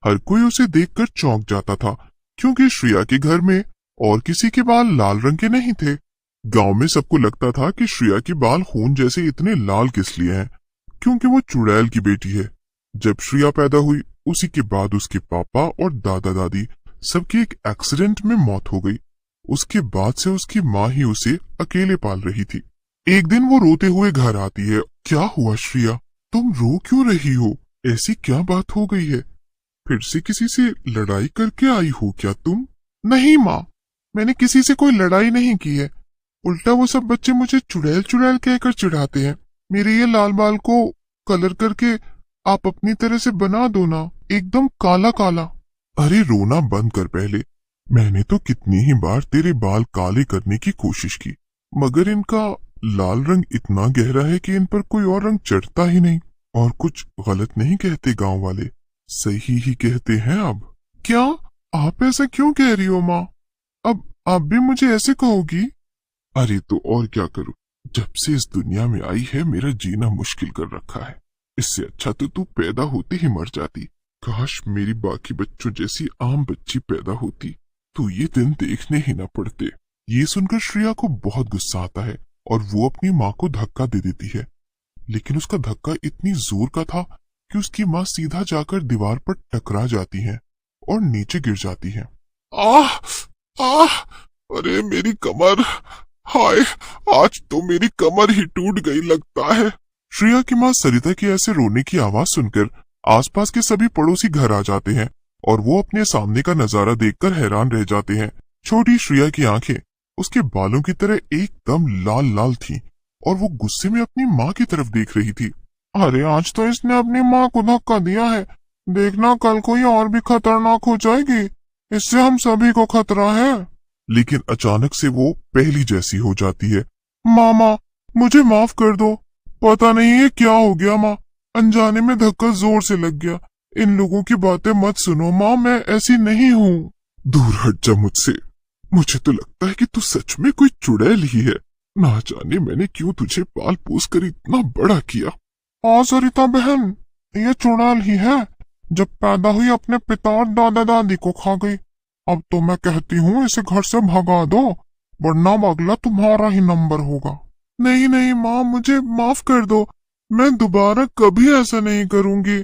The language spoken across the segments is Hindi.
हर कोई उसे देखकर चौंक जाता था, क्योंकि श्रेया के घर में और किसी के बाल लाल रंग के नहीं थे। गांव में सबको लगता था कि श्रेया के बाल खून जैसे इतने लाल किस लिए हैं, क्योंकि वो चुड़ैल की बेटी है। जब श्रेया पैदा हुई, उसी के बाद उसके पापा और दादा दादी सबकी एक एक्सीडेंट में मौत हो गई। उसके बाद से उसकी माँ ही उसे अकेले पाल रही थी। एक दिन वो रोते हुए घर आती है। क्या हुआ श्रेया, तुम रो क्यों रही हो? ऐसी क्या बात हो गई है? फिर से किसी से लड़ाई करके आई हो क्या तुम? नहीं माँ, मैंने किसी से कोई लड़ाई नहीं की है। उल्टा वो सब बच्चे मुझे चुड़ैल चुड़ैल कहकर चिढ़ाते हैं। मेरे ये लाल बाल को कलर करके आप अपनी तरह से बना दो ना, एकदम काला काला। अरे रोना बंद कर पहले। मैंने तो कितनी ही बार तेरे बाल काले करने की कोशिश की, मगर इनका लाल रंग इतना गहरा है कि इन पर कोई और रंग चढ़ता ही नहीं। और कुछ गलत नहीं कहते गांव वाले, सही ही कहते हैं। अब क्या आप ऐसा क्यों कह रही हो माँ? अब आप भी मुझे ऐसे कहोगी? अरे तो और क्या करूं, जब से इस दुनिया में आई है मेरा जीना मुश्किल कर रखा है। इससे अच्छा तो तू पैदा होते ही मर जाती। काश मेरी बाकी बच्चों जैसी आम बच्ची पैदा होती, तो ये दिन देखने ही न पड़ते। ये सुनकर श्रेया को बहुत गुस्सा आता है और वो अपनी माँ को धक्का दे देती है। लेकिन उसका धक्का इतनी जोर का था कि उसकी माँ सीधा जाकर दीवार पर टकरा जाती है और नीचे गिर जाती है। आह आह, अरे मेरी कमर, हाय, आज तो मेरी कमर ही टूट गई लगता है। श्रेया की माँ सरिता की ऐसे रोने की आवाज सुनकर आसपास के सभी पड़ोसी घर आ जाते हैं और वो अपने सामने का नजारा देखकर हैरान रह जाते हैं। छोटी श्रेया की आंखें उसके बालों की तरह एकदम लाल लाल थीं और वो गुस्से में अपनी माँ की तरफ देख रही थी। अरे आज तो इसने अपनी माँ को धक्का दिया है, देखना कल को ये और भी खतरनाक हो जाएगी, इससे हम सभी को खतरा है। लेकिन अचानक से वो पहली जैसी हो जाती है। मामा मुझे माफ कर दो, पता नहीं ये क्या हो गया माँ, अनजाने में धक्का जोर से लग गया। इन लोगों की बातें मत सुनो माँ, मैं ऐसी नहीं हूँ। दूर हट जा मुझसे, मुझे तो लगता है कि तू सच में कोई चुड़ैल ही है। ना जाने मैंने क्यों तुझे पाल पोस कर इतना बड़ा किया। हाँ सरिता बहन, ये चुड़ैल ही है। जब पैदा हुई अपने पिता और दादा दादी को खा गई। अब तो मैं कहती हूँ इसे घर से भगा दो, वरना अगला तुम्हारा ही नंबर होगा। नहीं नहीं माँ, मुझे माफ कर दो, मैं दोबारा कभी ऐसा नहीं करूंगी।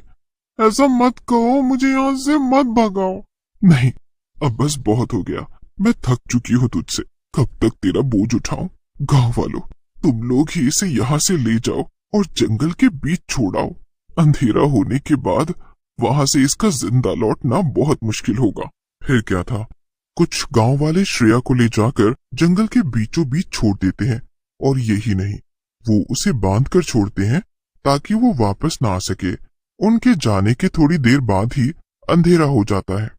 ऐसा मत कहो, मुझे यहाँ से मत भगाओ। नहीं, अब बस बहुत हो गया, मैं थक चुकी हूँ तुझसे। कब तक तेरा बोझ उठाऊं? गांव वालों, तुम लोग ही इसे यहाँ से ले जाओ और जंगल के बीच छोड़ाओ। अंधेरा होने के बाद वहां से इसका जिंदा लौटना बहुत मुश्किल होगा। फिर क्या था, कुछ गांव वाले श्रेया को ले जाकर जंगल के बीचों बीच छोड़ देते हैं और यही नहीं, वो उसे बांध कर छोड़ते हैं ताकि वो वापस ना आ सके। उनके जाने के थोड़ी देर बाद ही अंधेरा हो जाता है।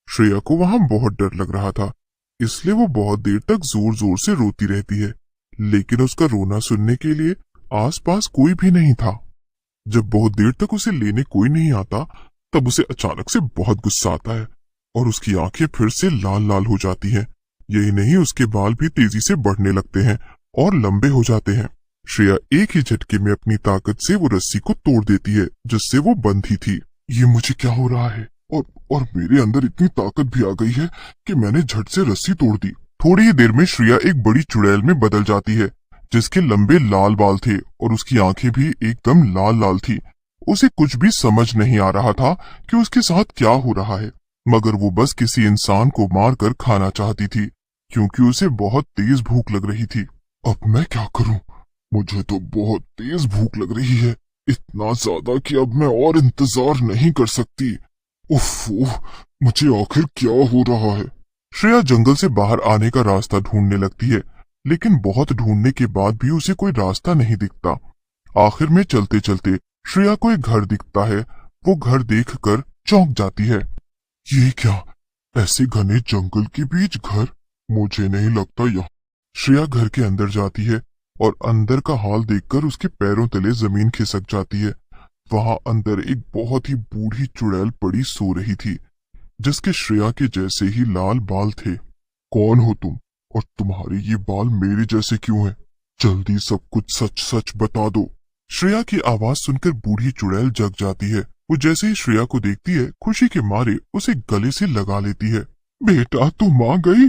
श्रेया को वहां बहुत डर लग रहा था, इसलिए वो बहुत देर तक जोर जोर से रोती रहती है, लेकिन उसका रोना सुनने के लिए आसपास कोई भी नहीं था। जब बहुत देर तक उसे लेने कोई नहीं आता, तब उसे अचानक से बहुत गुस्सा आता है और उसकी आंखें फिर से लाल लाल हो जाती हैं। यही नहीं, उसके बाल भी तेजी से बढ़ने लगते हैं और लंबे हो जाते हैं। श्रेया एक ही झटके में अपनी ताकत से वो रस्सी को तोड़ देती है जिससे वो बंधी थी। ये मुझे क्या हो रहा है? और मेरे अंदर इतनी ताकत भी आ गई है कि मैंने झट से रस्सी तोड़ दी। थोड़ी ही देर में श्रेया एक बड़ी चुड़ैल में बदल जाती है जिसके लंबे लाल बाल थे और उसकी आंखें भी एकदम लाल लाल थी। उसे कुछ भी समझ नहीं आ रहा था कि उसके साथ क्या हो रहा है, मगर वो बस किसी इंसान को मारकर खाना चाहती थी, क्योंकि उसे बहुत तेज भूख लग रही थी। अब मैं क्या करूं? मुझे तो बहुत तेज भूख लग रही है, इतना ज्यादा कि अब मैं और इंतजार नहीं कर सकती। उफ, मुझे आखिर क्या हो रहा है? श्रेया जंगल से बाहर आने का रास्ता ढूंढने लगती है, लेकिन बहुत ढूंढने के बाद भी उसे कोई रास्ता नहीं दिखता। आखिर में चलते चलते श्रेया को एक घर दिखता है। वो घर देखकर चौंक जाती है। ये क्या, ऐसे घने जंगल के बीच घर? मुझे नहीं लगता यहाँ। श्रेया घर के अंदर जाती है और अंदर का हाल देखकर उसके पैरों तले जमीन खिसक जाती है। वहां अंदर एक बहुत ही बूढ़ी चुड़ैल पड़ी सो रही थी, जिसके श्रेया के जैसे ही लाल बाल थे। कौन हो तुम, और तुम्हारे ये बाल मेरे जैसे क्यों हैं? जल्दी सब कुछ सच सच बता दो। श्रेया की आवाज सुनकर बूढ़ी चुड़ैल जग जाती है वो जैसे ही श्रेया को देखती है, खुशी के मारे उसे गले से लगा लेती है। बेटा तुम आ गई।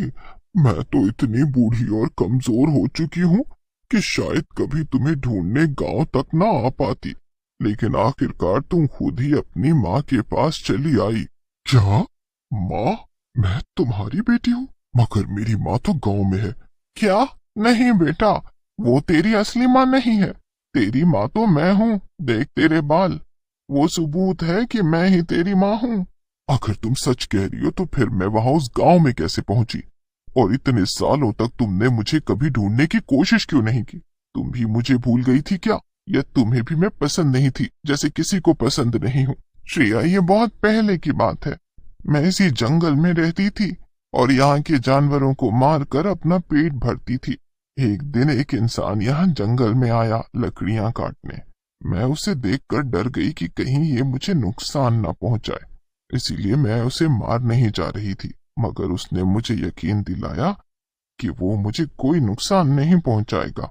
मैं तो इतनी बूढ़ी और कमजोर हो चुकी हूँ कि शायद कभी तुम्हें ढूंढने गांव तक ना आ पाती, लेकिन आखिरकार तुम खुद ही अपनी माँ के पास चली आई। क्या? माँ? मैं तुम्हारी बेटी हूँ? मगर मेरी माँ तो गांव में है। क्या? नहीं बेटा, वो तेरी असली माँ नहीं है। तेरी माँ तो मैं हूँ। देख तेरे बाल, वो सबूत है कि मैं ही तेरी माँ हूँ। अगर तुम सच कह रही हो तो फिर मैं वहां उस गांव में कैसे पहुंची? और इतने सालों तक तुमने मुझे कभी ढूंढने की कोशिश क्यों नहीं की? तुम भी मुझे भूल गई थी क्या? या तुम्हें भी मैं पसंद नहीं थी जैसे किसी को पसंद नहीं हूँ? श्रेया, ये बहुत पहले की बात है। मैं इसी जंगल में रहती थी और यहाँ के जानवरों को मारकर अपना पेट भरती थी। एक दिन एक इंसान यहाँ जंगल में आया लकड़ियां काटने। मैं उसे देखकर डर गई कि कहीं ये मुझे नुकसान न पहुंचाए, इसीलिए मैं उसे मार नहीं जा रही थी। मगर उसने मुझे यकीन दिलाया कि वो मुझे कोई नुकसान नहीं पहुंचाएगा।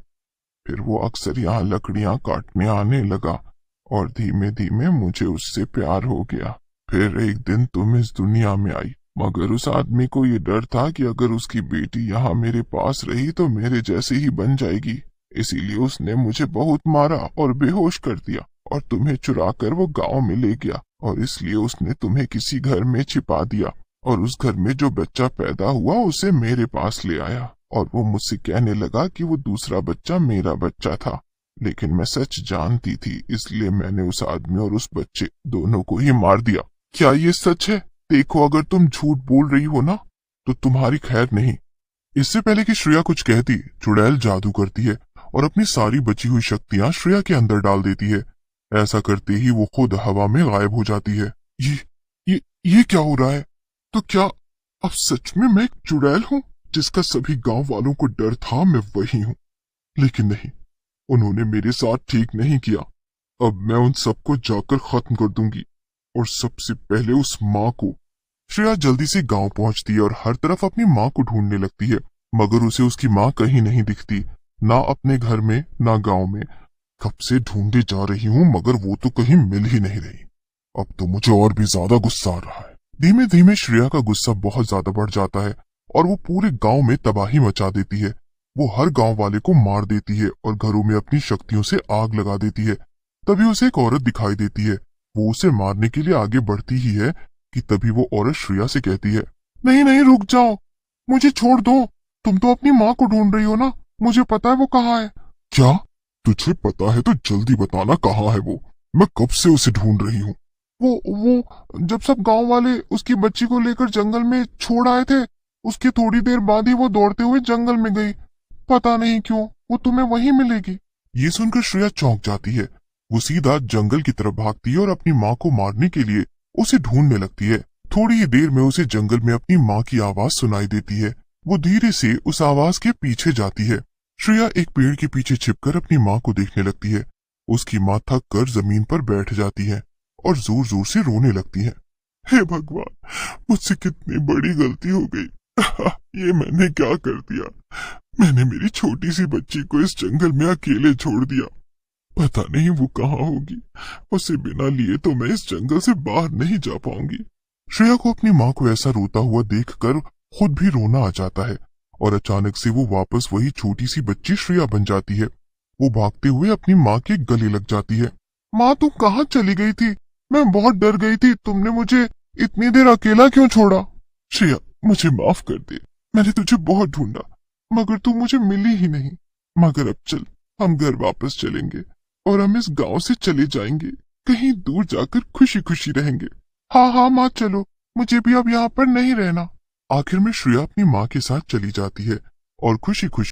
फिर वो अक्सर यहाँ लकड़ियां काटने आने लगा और धीमे धीमे मुझे उससे प्यार हो गया। फिर एक दिन तुम इस दुनिया में आई, मगर उस आदमी को ये डर था कि अगर उसकी बेटी यहाँ मेरे पास रही तो मेरे जैसे ही बन जाएगी, इसीलिए उसने मुझे बहुत मारा और बेहोश कर दिया और तुम्हें चुराकर वो गांव में ले गया। और इसलिए उसने तुम्हें किसी घर में छिपा दिया और उस घर में जो बच्चा पैदा हुआ उसे मेरे पास ले आया और वो मुझसे कहने लगा कि वो दूसरा बच्चा मेरा बच्चा था। लेकिन मैं सच जानती थी, इसलिए मैंने उस आदमी और उस बच्चे दोनों को ही मार दिया। क्या ये सच है? देखो, अगर तुम झूठ बोल रही हो ना तो तुम्हारी खैर नहीं। इससे पहले कि श्रेया कुछ कहती, चुड़ैल जादू करती है और अपनी सारी बची हुई शक्तियां श्रेया के अंदर डाल देती है। ऐसा करते ही वो खुद हवा में गायब हो जाती है। ये क्या हो रहा है? तो क्या अब सच में मैं एक चुड़ैल हूँ? जिसका सभी गांव वालों को डर था मैं वही हूँ। लेकिन नहीं, उन्होंने मेरे साथ ठीक नहीं किया। अब मैं उन सबको जाकर खत्म कर दूंगी, और सबसे पहले उस माँ को। श्रेया जल्दी से गांव पहुंचती है और हर तरफ अपनी माँ को ढूंढने लगती है, मगर उसे उसकी माँ कहीं नहीं दिखती, ना अपने घर में ना गांव में। कब से ढूंढे जा रही हूँ मगर वो तो कहीं मिल ही नहीं रही। अब तो मुझे और भी ज्यादा गुस्सा आ रहा है। धीमे धीमे श्रेया का गुस्सा बहुत ज्यादा बढ़ जाता है और वो पूरे गांव में तबाही मचा देती है। वो हर गांव वाले को मार देती है और घरों में अपनी शक्तियों से आग लगा देती है। तभी उसे एक औरत दिखाई देती है। वो उसे मारने के लिए आगे बढ़ती ही है कि तभी वो औरत श्रेया से कहती है, नहीं नहीं, रुक जाओ, मुझे छोड़ दो। तुम तो अपनी माँ को ढूंढ रही हो ना, मुझे पता है वो कहाँ है। क्या? तुझे पता है तो जल्दी बताना कहाँ है वो। मैं कब से उसे ढूंढ रही हूँ। वो जब सब गांव वाले उसकी बच्ची को लेकर जंगल में छोड़ आए थे, उसके थोड़ी देर बाद ही वो दौड़ते हुए जंगल में गई। पता नहीं क्यों वो तुम्हें वहीं मिलेगी। ये सुनकर श्रेया चौंक जाती है। वो सीधा जंगल की तरफ भागती है और अपनी माँ को मारने के लिए उसे ढूंढने लगती है। थोड़ी ही देर में उसे जंगल में अपनी माँ की आवाज सुनाई देती है। वो धीरे से उस आवाज के पीछे जाती है। श्रेया एक पेड़ के पीछे छिपकर अपनी माँ को देखने लगती है। उसकी माँ थक कर जमीन पर बैठ जाती है और जोर जोर से रोने लगती है। हे भगवान, मुझसे कितनी बड़ी गलती हो गई। ये मैंने क्या कर दिया? मैंने मेरी छोटी सी बच्ची को इस जंगल में अकेले छोड़ दिया। पता नहीं वो कहाँ होगी। उसे बिना लिए तो मैं इस जंगल से बाहर नहीं जा पाऊंगी। श्रेया को अपनी माँ को ऐसा रोता हुआ देखकर खुद भी रोना आ जाता है और अचानक से वो वापस वही छोटी सी बच्ची श्रेया बन जाती है। वो भागते हुए अपनी माँ के गले लग जाती है। माँ, तुम कहाँ चली गई थी? मैं बहुत डर गई थी। तुमने मुझे इतनी देर अकेला क्यों छोड़ा? श्रेया, मुझे माफ कर दे। मैंने तुझे बहुत ढूंढा मगर तू मुझे मिली ही नहीं। मगर अब चल, हम घर वापस चलेंगे और हम इस गांव से चले जाएंगे। कहीं दूर जाकर खुशी खुशी रहेंगे। हाँ हाँ माँ, चलो, मुझे भी अब यहाँ पर नहीं रहना। आखिर में श्रेया अपनी माँ के साथ चली जाती है और खुशी खुशी